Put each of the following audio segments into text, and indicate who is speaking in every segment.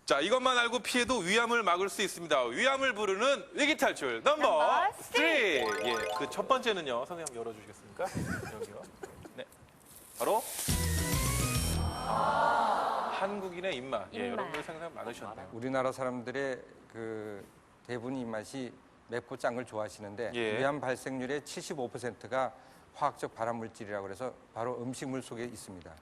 Speaker 1: 자, 이것만 알고 피해도 위암을 막을 수 있습니다. 위암을 부르는 위기 탈출 넘버 3. 예, 그 첫 번째는요. 선생님 열어주시겠습니까? 여기요. 네, 바로 한국인의 입맛. 예, 여러분들 생각 많으셨나요?
Speaker 2: 우리나라 사람들의 그 대부분 입맛이 맵고 짠 걸 좋아하시는데
Speaker 1: 예.
Speaker 2: 위암 발생률의 75%가 화학적 발암 물질이라고 해서 바로 음식물 속에 있습니다.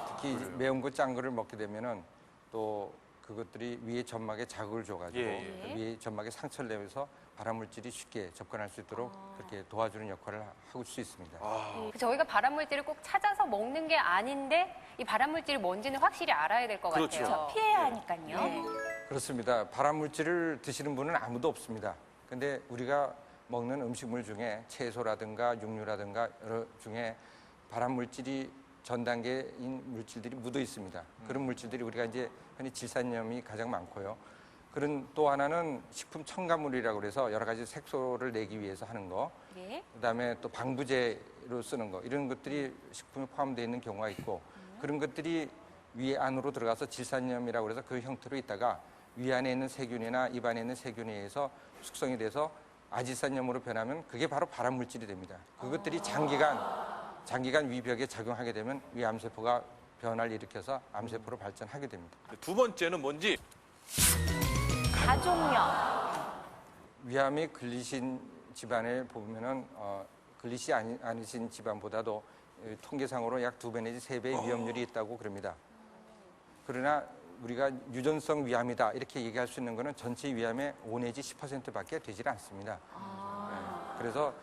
Speaker 2: 특히 매운 거 짠 거를 먹게 되면은 또 그것들이 위의 점막에 자극을 줘가지고 위의 점막에 상처를 내면서 발암 물질이 쉽게 접근할 수 있도록 그렇게 도와주는 역할을 하고 수 있습니다.
Speaker 3: 저희가 발암물질을 꼭 찾아서 먹는 게 아닌데 이 발암물질이 뭔지는 확실히 알아야 될 것
Speaker 1: 그렇죠.
Speaker 3: 같아요.
Speaker 4: 피해야 하니까요.
Speaker 3: 네.
Speaker 2: 그렇습니다. 발암 물질을 드시는 분은 아무도 없습니다. 근데 우리가 먹는 음식물 중에 채소라든가 육류라든가 여러 중에 발암 물질이 전 단계인 물질들이 묻어 있습니다. 그런 물질들이 우리가 이제 흔히 질산염이 가장 많고요. 그런 또 하나는 식품 첨가물이라고 그래서 여러 가지 색소를 내기 위해서 하는 거, 그다음에 또 방부제로 쓰는 거 이런 것들이 식품에 포함되어 있는 경우가 있고 그런 것들이 위 안으로 들어가서 질산염이라고 그래서 그 형태로 있다가 위 안에 있는 세균이나 입 안에 있는 세균에 의해서 숙성이 돼서 아질산염으로 변하면 그게 바로 발암 물질이 됩니다. 그것들이 장기간 위벽에 작용하게 되면 위암세포가 변화를 일으켜서 암세포로 발전하게 됩니다.
Speaker 1: 두 번째는 뭔지?
Speaker 4: 가족력.
Speaker 2: 위암이 걸리신 집안에 보면은 걸리지 않으신 집안보다도 통계상으로 약 2배 내지 3배의 위험률이 있다고 그럽니다. 그러나 우리가 유전성 위암이다 이렇게 얘기할 수 있는 것은 전체 위암의 5 내지 10%밖에 되질 않습니다. 그래서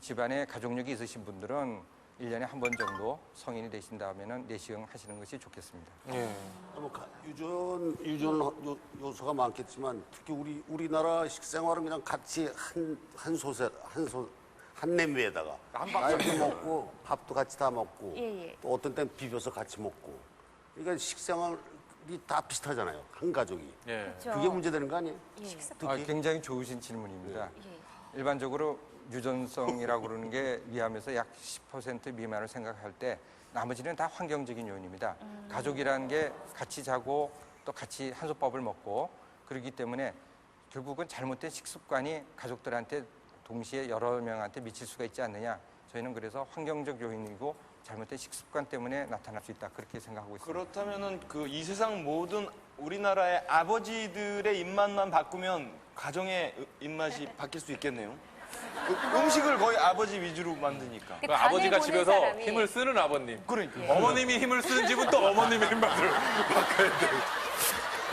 Speaker 2: 집안에 가족력이 있으신 분들은 1년에 한 번 정도 성인이 되신 다음에는 내시경 하시는 것이 좋겠습니다.
Speaker 5: 뭐 유전 요소가 많겠지만 특히 우리나라 식생활은 그냥 같이 한 냄비에다가 날도 먹고 밥도 같이 다 먹고 또 어떤 때는 비벼서 같이 먹고 그러니까 식생활이 다 비슷하잖아요. 한 가족이. 그게 문제되는 거 아니에요?
Speaker 2: 굉장히 좋으신 질문입니다. 일반적으로 유전성이라고 그러는 게 위암에서 약 10% 미만을 생각할 때 나머지는 다 환경적인 요인입니다. 가족이라는 게 같이 자고 또 같이 한솥밥을 먹고 그러기 때문에 결국은 잘못된 식습관이 가족들한테 동시에 여러 명한테 미칠 수가 있지 않느냐. 저희는 그래서 환경적 요인이고 잘못된 식습관 때문에 나타날 수 있다. 그렇게 생각하고 있습니다.
Speaker 6: 그렇다면은 이 세상 모든 우리나라의 아버지들의 입맛만 바꾸면 가정의 입맛이 바뀔 수 있겠네요. 음식을 거의 아버지 위주로 만드니까.
Speaker 1: 그 아버지가 집에서
Speaker 3: 사람이...
Speaker 1: 힘을 쓰는 아버님.
Speaker 6: 그러니까.
Speaker 1: 어머님이 힘을 쓰는 집은 또 어머님의 입맛을 바꿔야 돼요.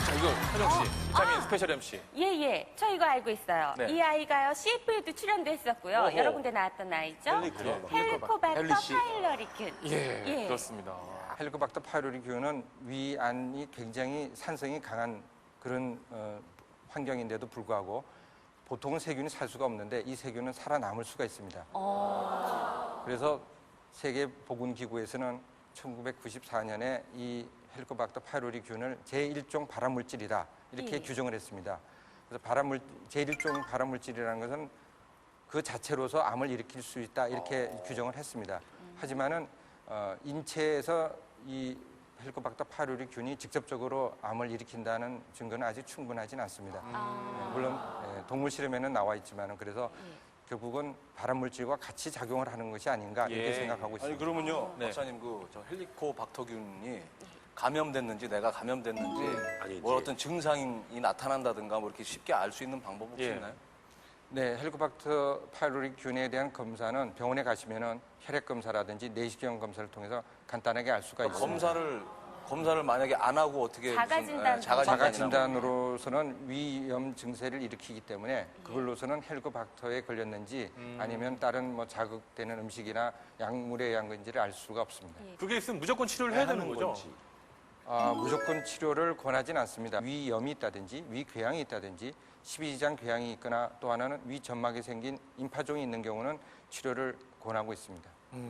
Speaker 1: 자, 이거 현영 씨, 비타민 스페셜 MC.
Speaker 4: 예. 저 이거 알고 있어요.
Speaker 1: 네.
Speaker 4: 이 아이가요, CF에도 출연도 했었고요. 여러 군데 나왔던 아이죠. 헬리코박터 파일러리균.
Speaker 1: 예, 그렇습니다.
Speaker 2: 헬리코박터 파이로리균은 위 안이 굉장히 산성이 강한 그런 환경인데도 불구하고 보통은 세균이 살 수가 없는데 이 세균은 살아남을 수가 있습니다. 그래서 세계보건기구에서는 1994년에 이 헬리코박터 파이로리균을 제1종 발암물질이다 이렇게 규정을 했습니다. 그래서 제1종 발암물질이라는 것은 그 자체로서 암을 일으킬 수 있다 이렇게 규정을 했습니다. 하지만은 인체에서 이 헬리코박터 파이로리균이 직접적으로 암을 일으킨다는 증거는 아직 충분하진 않습니다. 물론 동물 실험에는 나와 있지만은 그래서 결국은 발암물질과 같이 작용을 하는 것이 아닌가 이렇게 생각하고 있습니다.
Speaker 7: 아니 그러면요, 박사님 저 헬리코박터균이 감염됐는지 내가 감염됐는지 뭐 어떤 증상이 나타난다든가 뭐 이렇게 쉽게 알 수 있는 방법 혹시 있나요?
Speaker 2: 네, 헬리코박터 파이로리균에 대한 검사는 병원에 가시면은 혈액 검사라든지 내시경 검사를 통해서 간단하게 알 수가 있습니다.
Speaker 7: 검사를 만약에 안 하고 어떻게
Speaker 2: 자가 진단으로서는 위염 증세를 일으키기 때문에 그걸로서는 헬리코박터에 걸렸는지 아니면 다른 뭐 자극되는 음식이나 약물에 의한 건지를 알 수가 없습니다.
Speaker 1: 그게 있으면 무조건 치료를 해야 되는 거죠?
Speaker 2: 무조건 치료를 권하진 않습니다. 위염이 있다든지 위궤양이 있다든지 십이지장 궤양이 있거나 또 하나는 위 점막에 생긴 임파종이 있는 경우는 치료를 권하고 있습니다.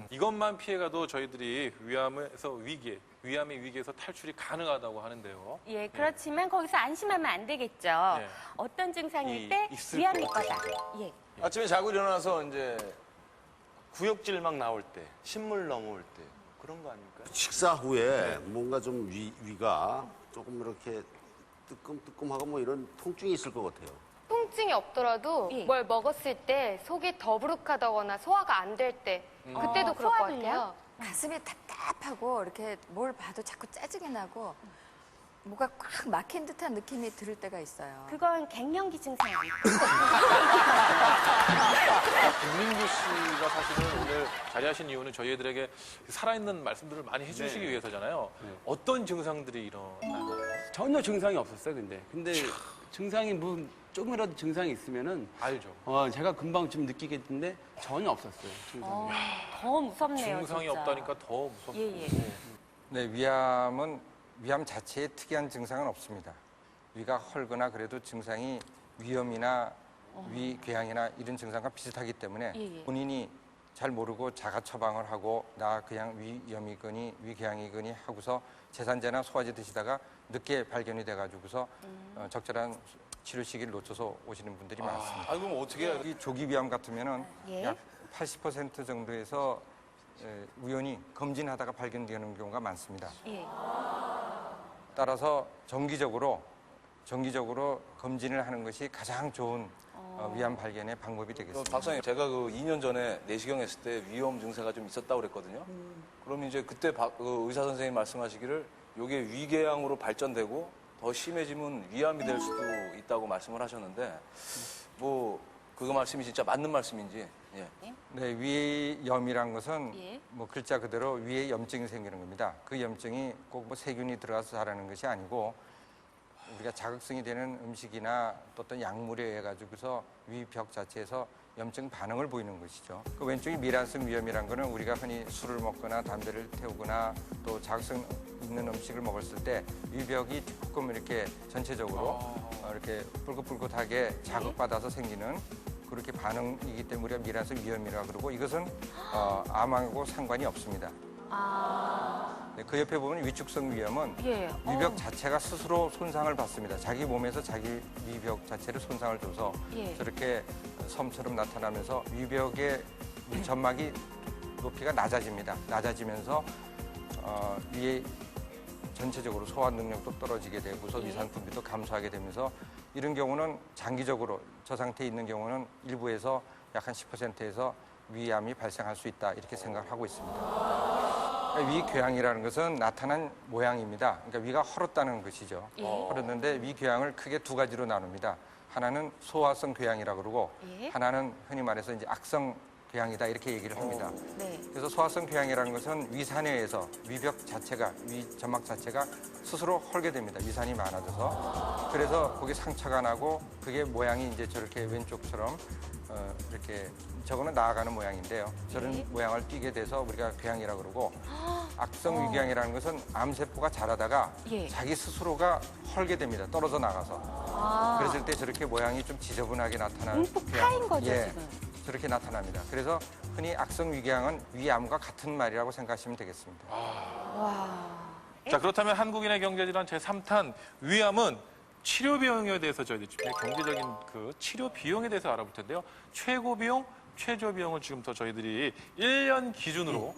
Speaker 1: 이것만 피해가도 저희들이 위암의 위기에서 탈출이 가능하다고 하는데요.
Speaker 4: 예, 그렇지만 거기서 안심하면 안 되겠죠. 어떤 증상일 때 위암일 거다. 예.
Speaker 6: 아침에 자고 일어나서 이제 구역질 막 나올 때, 신물 넘어올 때 그런 거 아닙니까?
Speaker 5: 식사 후에 뭔가 좀 위가 조금 이렇게 뜨끔뜨끔하고 뭐 이런 통증이 있을 것 같아요.
Speaker 8: 통증이 없더라도
Speaker 4: 예.
Speaker 8: 뭘 먹었을 때 속이 더부룩하다거나 소화가 안 될 때 그때도 그럴 것
Speaker 4: 소화를요?
Speaker 8: 같아요.
Speaker 9: 가슴이 답답하고 이렇게 뭘 봐도 자꾸 짜증이 나고 뭐가 꽉 막힌 듯한 느낌이 들 때가 있어요.
Speaker 4: 그건 갱년기 증상 아니에요?
Speaker 1: 김민규 씨가 사실은 오늘 자리하신 이유는 저희들에게 살아있는 말씀들을 많이 해주시기 위해서잖아요. 어떤 증상들이 일어나나요?
Speaker 10: 전혀 증상이 없었어요, 근데 증상이 뭐 조금이라도 증상이 있으면은
Speaker 1: 알죠.
Speaker 10: 제가 금방 좀 느끼겠는데 전혀 없었어요, 증상이.
Speaker 4: 더 무섭네요.
Speaker 1: 증상이
Speaker 4: 진짜.
Speaker 1: 없다니까 더 무섭고.
Speaker 4: 예.
Speaker 2: 네, 위암 자체에 특이한 증상은 없습니다. 위가 헐거나 그래도 증상이 위염이나 위궤양이나 이런 증상과 비슷하기 때문에
Speaker 4: 예.
Speaker 2: 본인이 잘 모르고 자가 처방을 하고 나 그냥 위염이거니 위궤양이거니 하고서 제산제나 소화제 드시다가 늦게 발견이 돼가지고서 적절한 치료 시기를 놓쳐서 오시는 분들이 많습니다.
Speaker 7: 아, 그럼 어떻게 해야 돼?
Speaker 2: 이 조기 위암 같으면은
Speaker 4: 예.
Speaker 2: 약 80% 정도에서 우연히 검진하다가 발견되는 경우가 많습니다.
Speaker 4: 예.
Speaker 2: 따라서 정기적으로 검진을 하는 것이 가장 좋은 위암 발견의 방법이 되겠습니다.
Speaker 7: 박사님, 제가 그 2년 전에 내시경 했을 때 위염 증세가 좀 있었다고 그랬거든요. 그럼 이제 그때 그 의사 선생님 말씀하시기를 이게 위궤양으로 발전되고 더 심해지면 위암이 될 수도 있다고 말씀을 하셨는데 뭐 그거 말씀이 진짜 맞는 말씀인지. 예.
Speaker 2: 네, 위염이란 것은
Speaker 4: 예.
Speaker 2: 뭐 글자 그대로 위에 염증이 생기는 겁니다. 그 염증이 꼭 뭐 세균이 들어가서 자라는 것이 아니고 우리가 자극성이 되는 음식이나 또 어떤 약물에 의해 가지고서 위벽 자체에서 염증 반응을 보이는 것이죠. 그 왼쪽이 미란성 위염이란 거는 우리가 흔히 술을 먹거나 담배를 태우거나 또 자극성 있는 음식을 먹었을 때 위벽이 조금 이렇게 전체적으로 이렇게 뿔긋뿔긋하게 자극받아서 생기는 그렇게 반응이기 때문에 우리가 미란성 위염이라고 그러고 이것은 암하고 상관이 없습니다. 네, 그 옆에 보면 위축성 위염은
Speaker 4: 예.
Speaker 2: 위벽 자체가 스스로 손상을 받습니다. 자기 몸에서 자기 위벽 자체를 손상을 줘서
Speaker 4: 예.
Speaker 2: 저렇게 섬처럼 나타나면서 위벽의 점막이 높이가 낮아집니다. 낮아지면서 위에 전체적으로 소화 능력도 떨어지게 되고서 위산 분비도 감소하게 되면서 이런 경우는 장기적으로 저 상태에 있는 경우는 일부에서 약 한 10%에서 위암이 발생할 수 있다 이렇게 생각을 하고 있습니다. 위궤양이라는 것은 나타난 모양입니다. 그러니까 위가 헐었다는 것이죠. 헐었는데 위궤양을 크게 두 가지로 나눕니다. 하나는 소화성 궤양이라고 그러고 하나는 흔히 말해서 이제 악성 궤양이다 이렇게 얘기를 합니다.
Speaker 4: 네.
Speaker 2: 그래서 소화성 궤양이라는 것은 위산에서 위벽 자체가 위 점막 자체가 스스로 헐게 됩니다. 위산이 많아져서 그래서 거기 상처가 나고 그게 모양이 이제 저렇게 왼쪽처럼 이렇게 저거는 나아가는 모양인데요. 저런 모양을 띠게 돼서 우리가 궤양이라고 그러고 악성 위궤양이라는 것은 암세포가 자라다가
Speaker 4: 예.
Speaker 2: 자기 스스로가 헐게 됩니다. 떨어져 나가서. 그랬을 때 저렇게 모양이 좀 지저분하게 나타나는
Speaker 4: 움푹 파인 거죠,
Speaker 2: 예,
Speaker 4: 지금.
Speaker 2: 저렇게 나타납니다. 그래서 흔히 악성 위궤양은 위암과 같은 말이라고 생각하시면 되겠습니다.
Speaker 1: 자, 그렇다면 한국인의 경제질환 제3탄 위암은 치료 비용에 대해서 저희들이 경제적인 그 치료 비용에 대해서 알아볼 텐데요. 최고 비용, 최저 비용을 지금부터 저희들이 1년 기준으로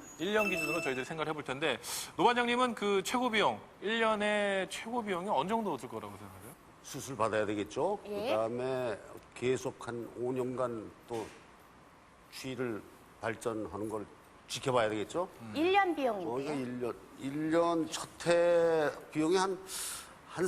Speaker 1: 저희들이 생각을 해볼 텐데 노 반장님은 그 최고 비용, 1년의 최고 비용이 어느 정도 들 거라고 생각하세요?
Speaker 5: 수술 받아야 되겠죠.
Speaker 8: 예.
Speaker 5: 그다음에 계속 한 5년간 또 취를 발전하는 걸 지켜봐야 되겠죠.
Speaker 4: 1년 비용인데요.
Speaker 5: 이거 1년 첫 해 비용이 한